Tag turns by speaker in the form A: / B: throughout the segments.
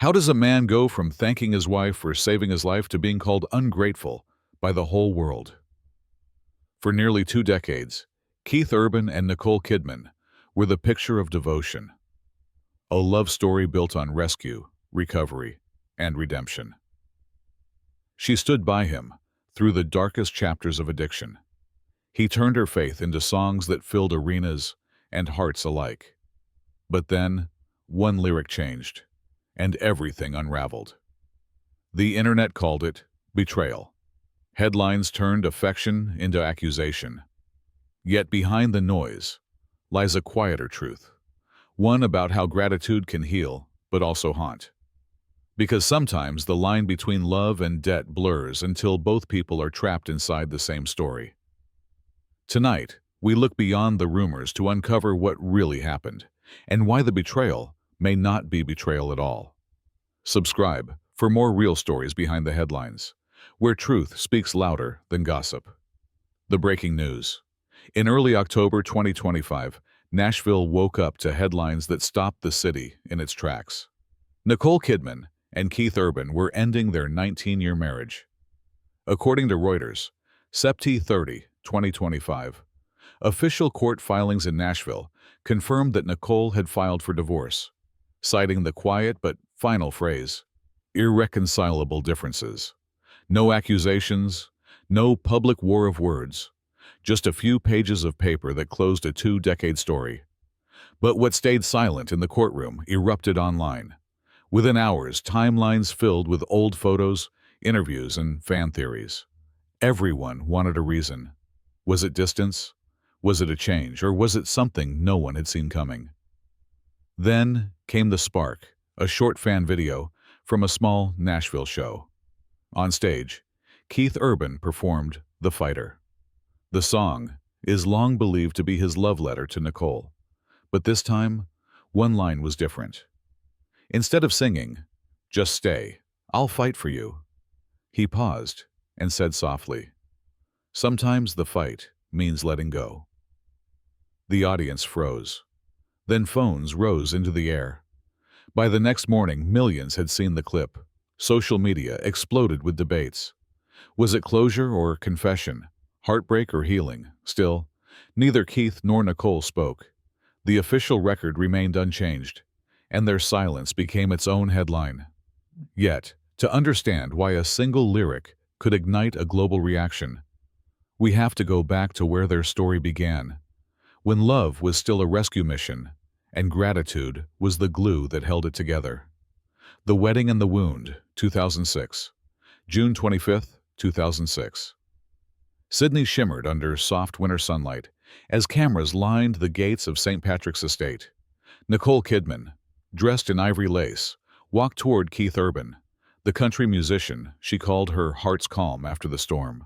A: How does a man go from thanking his wife for saving his life to being called ungrateful by the whole world? For nearly 2 decades, Keith Urban and Nicole Kidman were the picture of devotion, a love story built on rescue, recovery, and redemption. She stood by him through the darkest chapters of addiction. He turned her faith into songs that filled arenas and hearts alike. But then, one lyric changed, and everything unraveled. The internet called it betrayal. Headlines turned affection into accusation. Yet behind the noise lies a quieter truth, one about how gratitude can heal but also haunt. Because sometimes the line between love and debt blurs until both people are trapped inside the same story. Tonight, we look beyond the rumors to uncover what really happened and why the betrayal may not be betrayal at all. Subscribe for more real stories behind the headlines, where truth speaks louder than gossip. The breaking news. In early October 2025, Nashville woke up to headlines that stopped the city in its tracks. Nicole Kidman and Keith Urban were ending their 19-year marriage. According to Reuters, September 30, 2025, official court filings in Nashville confirmed that Nicole had filed for divorce, citing the quiet but final phrase, irreconcilable differences. No accusations, no public war of words, just a few pages of paper that closed a 2-decade story. But what stayed silent in the courtroom erupted online. Within hours, timelines filled with old photos, interviews, and fan theories. Everyone wanted a reason. Was it distance? Was it a change? Or was it something no one had seen coming? Then came the spark, a short fan video from a small Nashville show. On stage, Keith Urban performed The Fighter. The song is long believed to be his love letter to Nicole, but this time, one line was different. Instead of singing, "Just stay, I'll fight for you," he paused and said softly, "Sometimes the fight means letting go." The audience froze. Then phones rose into the air. By the next morning, millions had seen the clip. Social media exploded with debates. Was it closure or confession? Heartbreak or healing? Still, neither Keith nor Nicole spoke. The official record remained unchanged, and their silence became its own headline. Yet, to understand why a single lyric could ignite a global reaction, we have to go back to where their story began, when love was still a rescue mission, and gratitude was the glue that held it together. The Wedding and the Wound, 2006. June 25, 2006. Sydney shimmered under soft winter sunlight as cameras lined the gates of St. Patrick's Estate. Nicole Kidman, dressed in ivory lace, walked toward Keith Urban, the country musician she called her heart's calm after the storm.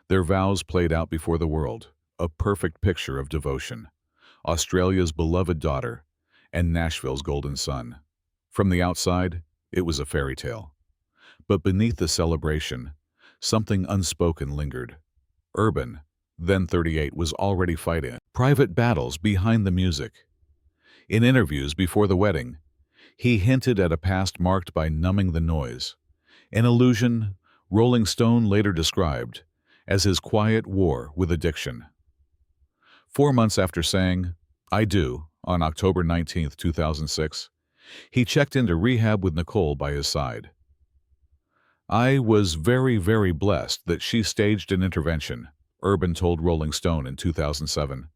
A: Their vows played out before the world, a perfect picture of devotion, Australia's beloved daughter, and Nashville's golden son. From the outside, it was a fairy tale. But beneath the celebration, something unspoken lingered. Urban, then 38, was already fighting private battles behind the music. In interviews before the wedding, he hinted at a past marked by numbing the noise, an illusion Rolling Stone later described as his quiet war with addiction. 4 months after saying, "I do," on October 19, 2006, he checked into rehab with Nicole by his side. "I was very, very blessed that she staged an intervention," Urban told Rolling Stone in 2007.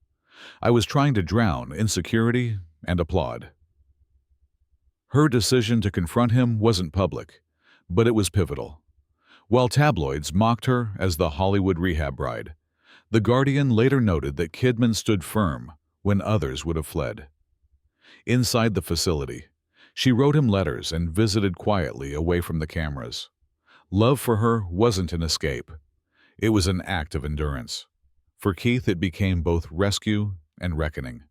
A: "I was trying to drown insecurity and applaud." Her decision to confront him wasn't public, but it was pivotal. While tabloids mocked her as the Hollywood rehab bride, The Guardian later noted that Kidman stood firm when others would have fled. Inside the facility, she wrote him letters and visited quietly away from the cameras. Love for her wasn't an escape. It was an act of endurance. For Keith, it became both rescue and reckoning.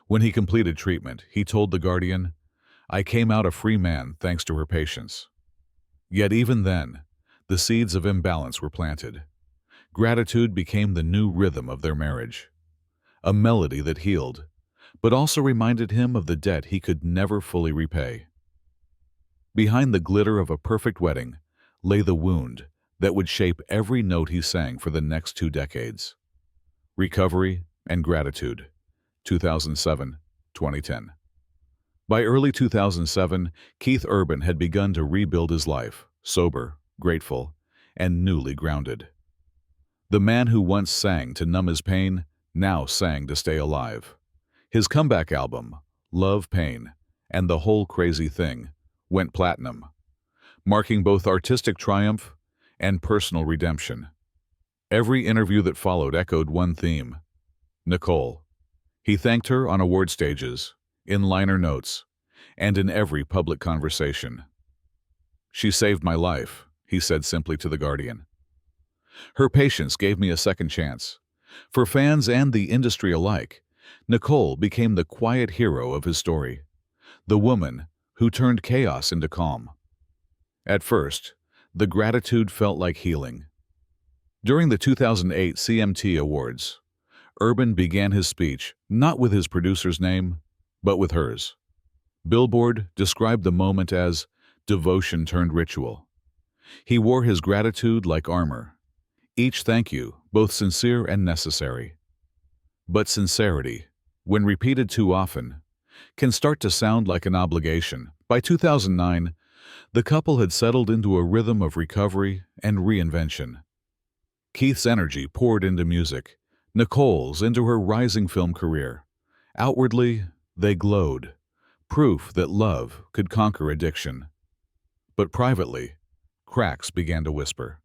A: When he completed treatment, he told The Guardian, "I came out a free man thanks to her patience." Yet even then, the seeds of imbalance were planted. Gratitude became the new rhythm of their marriage, a melody that healed, but also reminded him of the debt he could never fully repay. Behind the glitter of a perfect wedding lay the wound that would shape every note he sang for the next 2 decades. Recovery and Gratitude, 2007-2010. By early 2007, Keith Urban had begun to rebuild his life, sober, grateful, and newly grounded. The man who once sang to numb his pain now sang to stay alive. His comeback album, Love, Pain, and the Whole Crazy Thing, went platinum, marking both artistic triumph and personal redemption. Every interview that followed echoed one theme: Nicole. He thanked her on award stages, in liner notes, and in every public conversation. "She saved my life," he said simply to The Guardian. "Her patience gave me a second chance." For fans and the industry alike, Nicole became the quiet hero of his story, the woman who turned chaos into calm. At first, the gratitude felt like healing. During the 2008 CMT Awards, Urban began his speech not with his producer's name, but with hers. Billboard described the moment as devotion turned ritual. He wore his gratitude like armor, each thank you both sincere and necessary. But sincerity, when repeated too often, can start to sound like an obligation. By 2009, the couple had settled into a rhythm of recovery and reinvention. Keith's energy poured into music, Nicole's into her rising film career. Outwardly, they glowed, proof that love could conquer addiction. But privately, cracks began to whisper.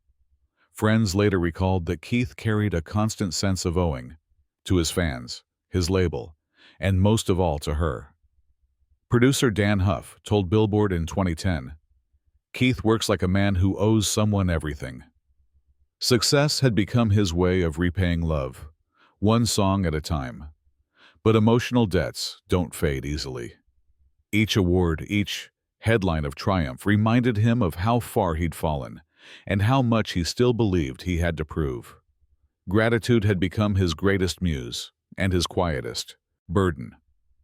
A: Friends later recalled that Keith carried a constant sense of owing to his fans, his label, and most of all to her. Producer Dan Huff told Billboard in 2010, "Keith works like a man who owes someone everything." Success had become his way of repaying love, one song at a time. But emotional debts don't fade easily. Each award, each headline of triumph reminded him of how far he'd fallen and how much he still believed he had to prove. Gratitude had become his greatest muse and his quietest burden.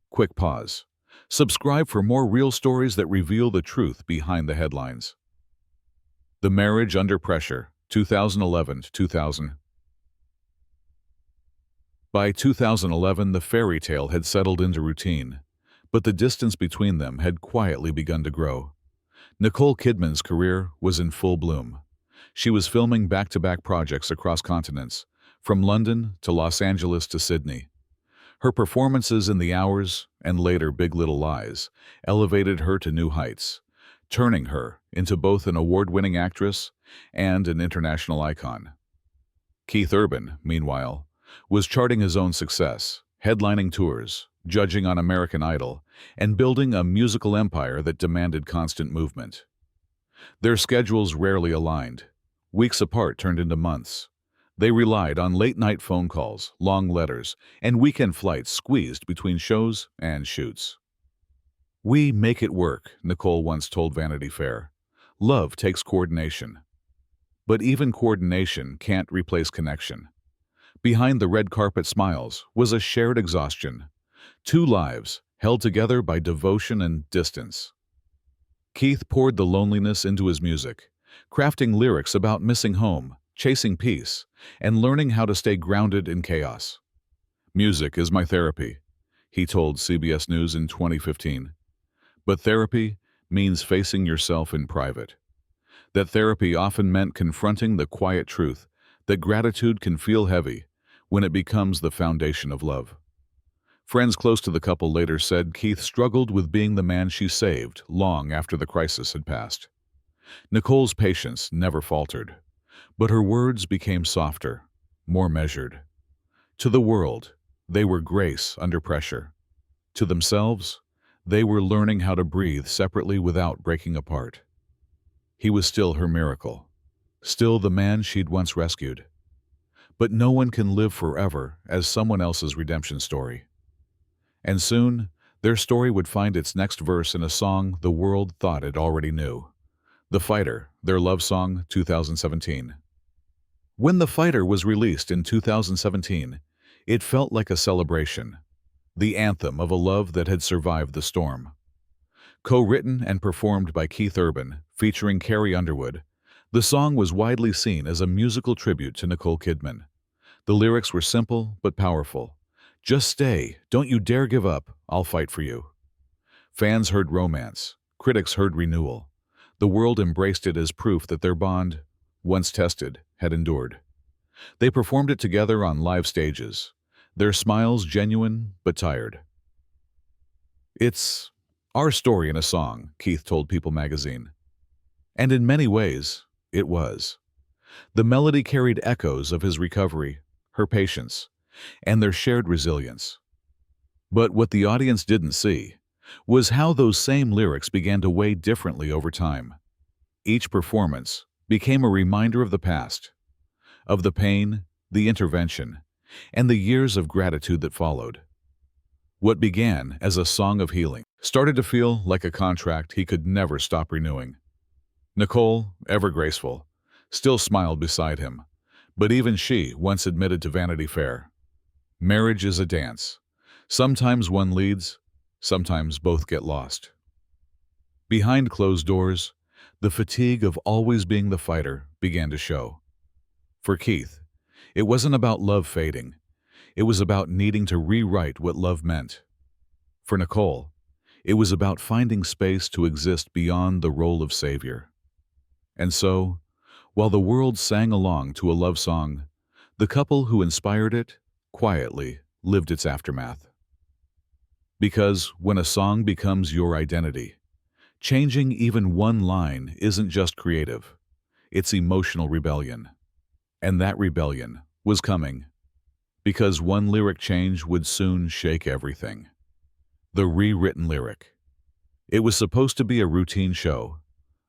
A: Quick pause. Subscribe for more real stories that reveal the truth behind the headlines. The Marriage Under Pressure, 2011-2000. By 2011, the fairy tale had settled into routine, but the distance between them had quietly begun to grow. Nicole Kidman's career was in full bloom. She was filming back-to-back projects across continents, from London to Los Angeles to Sydney. Her performances in The Hours and later Big Little Lies elevated her to new heights, turning her into both an award-winning actress and an international icon. Keith Urban, meanwhile, was charting his own success, headlining tours, judging on American Idol, and building a musical empire that demanded constant movement. Their schedules rarely aligned. Weeks apart turned into months. They relied on late-night phone calls, long letters, and weekend flights squeezed between shows and shoots. "We make it work," Nicole once told Vanity Fair. "Love takes coordination." But even coordination can't replace connection. Behind the red carpet smiles was a shared exhaustion. Two lives held together by devotion and distance. Keith poured the loneliness into his music, crafting lyrics about missing home, chasing peace, and learning how to stay grounded in chaos. "Music is my therapy," he told CBS News in 2015. But therapy means facing yourself in private. That therapy often meant confronting the quiet truth that gratitude can feel heavy when it becomes the foundation of love. Friends close to the couple later said Keith struggled with being the man she saved long after the crisis had passed. Nicole's patience never faltered, but her words became softer, more measured. To the world, they were grace under pressure. To themselves, they were learning how to breathe separately without breaking apart. He was still her miracle, still the man she'd once rescued. But no one can live forever as someone else's redemption story. And soon, their story would find its next verse in a song the world thought it already knew. The Fighter, their love song, 2017. When The Fighter was released in 2017, it felt like a celebration, the anthem of a love that had survived the storm. Co-written and performed by Keith Urban, featuring Carrie Underwood, the song was widely seen as a musical tribute to Nicole Kidman. The lyrics were simple but powerful. "Just stay, don't you dare give up, I'll fight for you." Fans heard romance, critics heard renewal. The world embraced it as proof that their bond, once tested, had endured. They performed it together on live stages, their smiles genuine but tired. "It's our story in a song," Keith told People magazine. And in many ways, it was. The melody carried echoes of his recovery, her patience, and their shared resilience. But what the audience didn't see was how those same lyrics began to weigh differently over time. Each performance became a reminder of the past, of the pain, the intervention, and the years of gratitude that followed. What began as a song of healing started to feel like a contract he could never stop renewing. Nicole, ever graceful, still smiled beside him, but even she once admitted to Vanity Fair, "Marriage is a dance. Sometimes one leads, sometimes both get lost." Behind closed doors, the fatigue of always being the fighter began to show. For Keith, it wasn't about love fading. It was about needing to rewrite what love meant. For Nicole, it was about finding space to exist beyond the role of savior. And so, while the world sang along to a love song, the couple who inspired it quietly lived its aftermath. Because when a song becomes your identity, changing even one line isn't just creative, it's emotional rebellion. And that rebellion was coming, because one lyric change would soon shake everything. The rewritten lyric. It was supposed to be a routine show,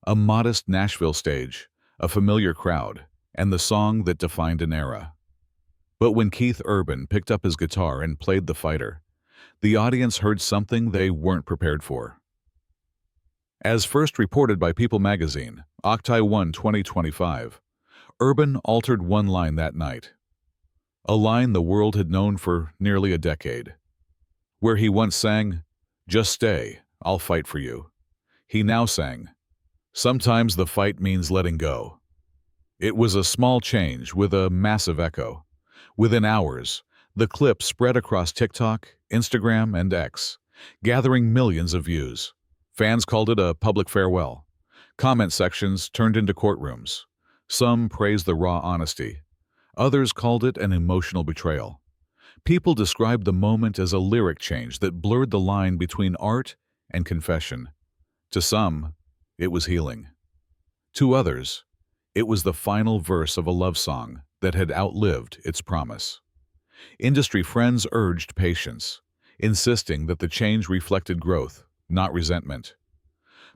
A: a modest Nashville stage, a familiar crowd, and the song that defined an era. But when Keith Urban picked up his guitar and played The Fighter, the audience heard something they weren't prepared for. As first reported by People magazine, October 1, 2025, Urban altered one line that night. A line the world had known for nearly a decade. Where he once sang, "Just stay, I'll fight for you," he now sang, "Sometimes the fight means letting go." It was a small change with a massive echo. Within hours, the clip spread across TikTok, Instagram, and X, gathering millions of views. Fans called it a public farewell. Comment sections turned into courtrooms. Some praised the raw honesty. Others called it an emotional betrayal. People described the moment as a lyric change that blurred the line between art and confession. To some, it was healing. To others, it was the final verse of a love song that had outlived its promise. Industry friends urged patience, insisting that the change reflected growth, not resentment.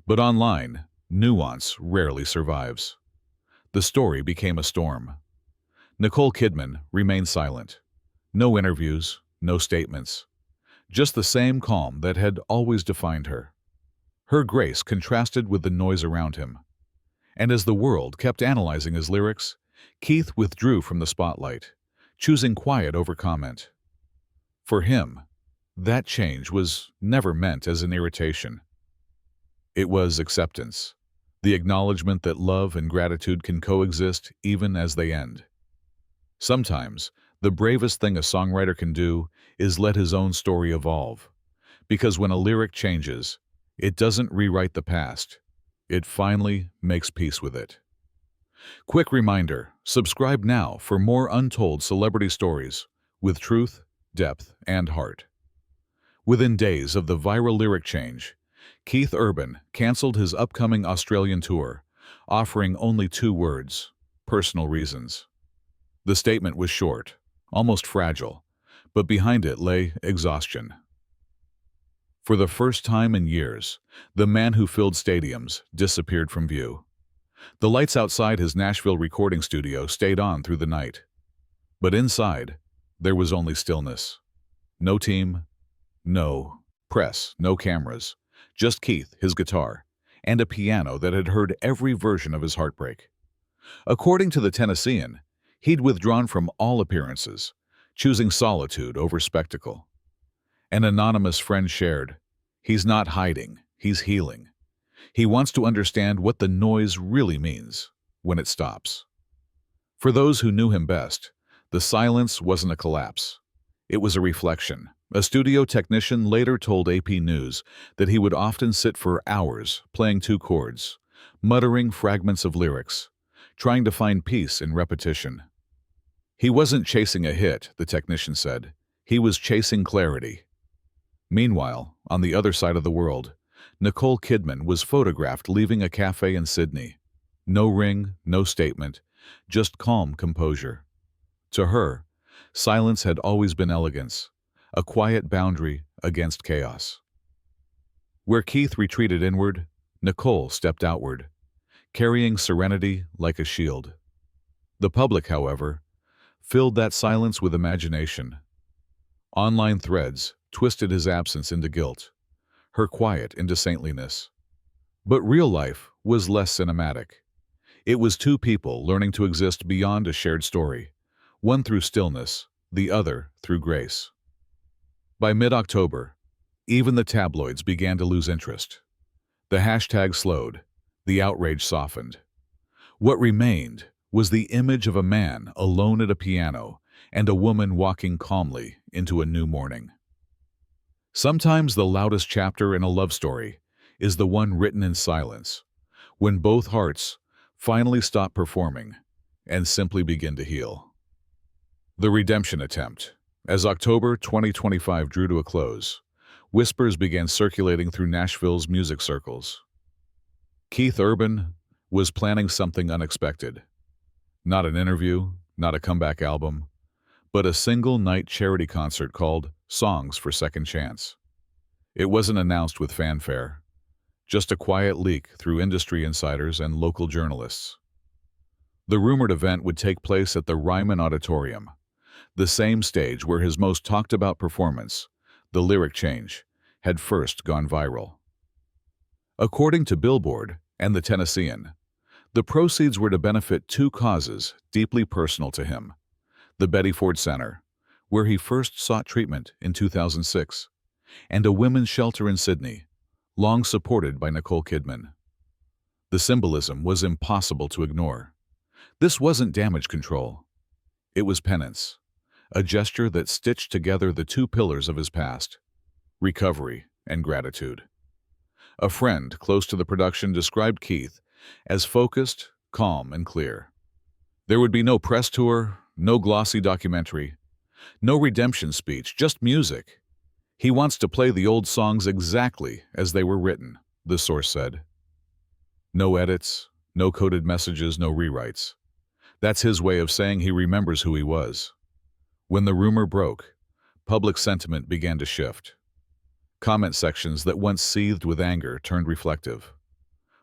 A: But online, nuance rarely survives. The story became a storm. Nicole Kidman remained silent. No interviews, no statements. Just the same calm that had always defined her. Her grace contrasted with the noise around him. And as the world kept analyzing his lyrics, Keith withdrew from the spotlight, choosing quiet over comment. For him, that change was never meant as an irritation. It was acceptance, the acknowledgement that love and gratitude can coexist even as they end. Sometimes, the bravest thing a songwriter can do is let his own story evolve, because when a lyric changes, it doesn't rewrite the past. It finally makes peace with it. Quick reminder, subscribe now for more untold celebrity stories with truth, depth, and heart. Within days of the viral lyric change, Keith Urban canceled his upcoming Australian tour, offering only 2 words: personal reasons. The statement was short, almost fragile, but behind it lay exhaustion. For the first time in years, the man who filled stadiums disappeared from view. The lights outside his Nashville recording studio stayed on through the night. But inside, there was only stillness. No team, no press, no cameras, just Keith, his guitar, and a piano that had heard every version of his heartbreak. According to the Tennessean, he'd withdrawn from all appearances, choosing solitude over spectacle. An anonymous friend shared, "He's not hiding, He's healing. He wants to understand what the noise really means when it stops. For those who knew him best, the silence wasn't a collapse. It was a reflection. A studio technician later told AP News that he would often sit for hours playing two chords, muttering fragments of lyrics, trying to find peace in repetition. He wasn't chasing a hit, the technician said. He was chasing clarity. Meanwhile, on the other side of the world, Nicole Kidman was photographed leaving a cafe in Sydney. No ring, no statement, just calm composure. To her, silence had always been elegance, a quiet boundary against chaos. Where Keith retreated inward, Nicole stepped outward, carrying serenity like a shield. The public, however, filled that silence with imagination. Online threads twisted his absence into guilt, her quiet into saintliness. But real life was less cinematic. It was two people learning to exist beyond a shared story, one through stillness, the other through grace. By mid-October, even the tabloids began to lose interest. The hashtag slowed, the outrage softened. What remained was the image of a man alone at a piano and a woman walking calmly into a new morning. Sometimes the loudest chapter in a love story is the one written in silence, when both hearts finally stop performing and simply begin to heal. The redemption attempt. As October 2025 drew to a close, whispers began circulating through Nashville's music circles. Keith Urban was planning something unexpected. Not an interview, not a comeback album, but a single-night charity concert called Songs for Second Chance. It wasn't announced with fanfare, just a quiet leak through industry insiders and local journalists. The rumored event would take place at the Ryman Auditorium, the same stage where his most talked-about performance, The Lyric Change, had first gone viral. According to Billboard and The Tennessean, the proceeds were to benefit two causes deeply personal to him: the Betty Ford Center, where he first sought treatment in 2006, and a women's shelter in Sydney, long supported by Nicole Kidman. The symbolism was impossible to ignore. This wasn't damage control. It was penance, a gesture that stitched together the two pillars of his past: recovery and gratitude. A friend close to the production described Keith as focused, calm, and clear. There would be no press tour, no glossy documentary, no redemption speech, just music. He wants to play the old songs exactly as they were written, the source said. No edits, no coded messages, no rewrites. That's his way of saying he remembers who he was. When the rumor broke, public sentiment began to shift. Comment sections that once seethed with anger turned reflective.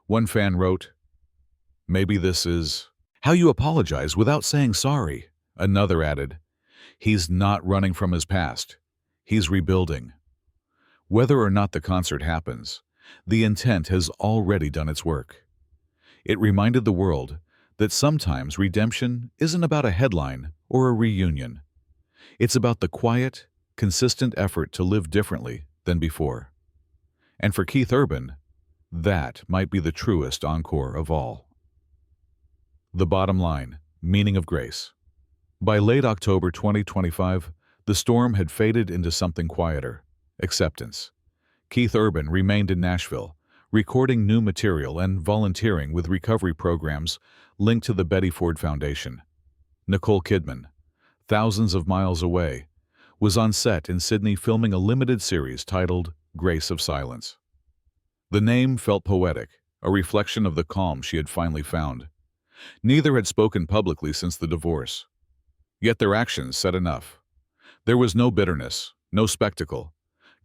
A: One fan wrote, "Maybe this is how you apologize without saying sorry." Another added, "He's not running from his past. He's rebuilding." Whether or not the concert happens, the intent has already done its work. It reminded the world that sometimes redemption isn't about a headline or a reunion. It's about the quiet, consistent effort to live differently than before. And for Keith Urban, that might be the truest encore of all. The bottom line: meaning of grace. By late October 2025, the storm had faded into something quieter: acceptance. Keith Urban remained in Nashville, recording new material and volunteering with recovery programs linked to the Betty Ford Foundation. Nicole Kidman, thousands of miles away, was on set in Sydney filming a limited series titled Grace of Silence. The name felt poetic, a reflection of the calm she had finally found. Neither had spoken publicly since the divorce. Yet their actions said enough. There was no bitterness, no spectacle,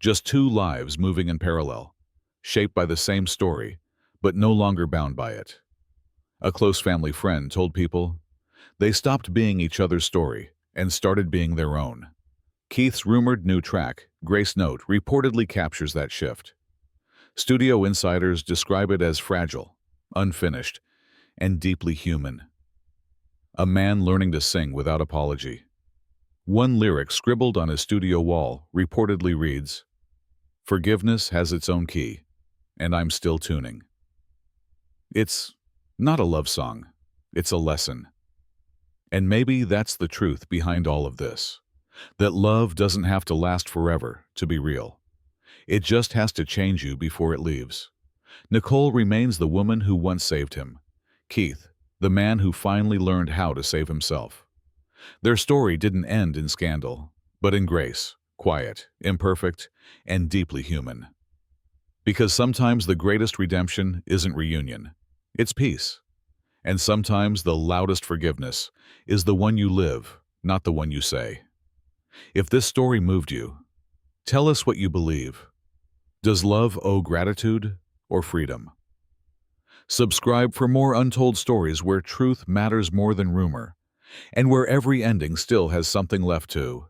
A: just two lives moving in parallel, shaped by the same story, but no longer bound by it. A close family friend told People, they stopped being each other's story and started being their own. Keith's rumored new track, Grace Note, reportedly captures that shift. Studio insiders describe it as fragile, unfinished, and deeply human. A man learning to sing without apology. One lyric scribbled on his studio wall reportedly reads, "Forgiveness has its own key. and I'm still tuning. It's not a love song. It's a lesson. And maybe that's the truth behind all of this. That love doesn't have to last forever to be real. It just has to change you before it leaves. Nicole remains the woman who once saved him. Keith, the man who finally learned how to save himself. Their story didn't end in scandal, but in grace, quiet, imperfect, and deeply human. Because sometimes the greatest redemption isn't reunion, it's peace. And sometimes the loudest forgiveness is the one you live, not the one you say. If this story moved you, tell us what you believe. Does love owe gratitude or freedom? Subscribe for more untold stories where truth matters more than rumor, and where every ending still has something left to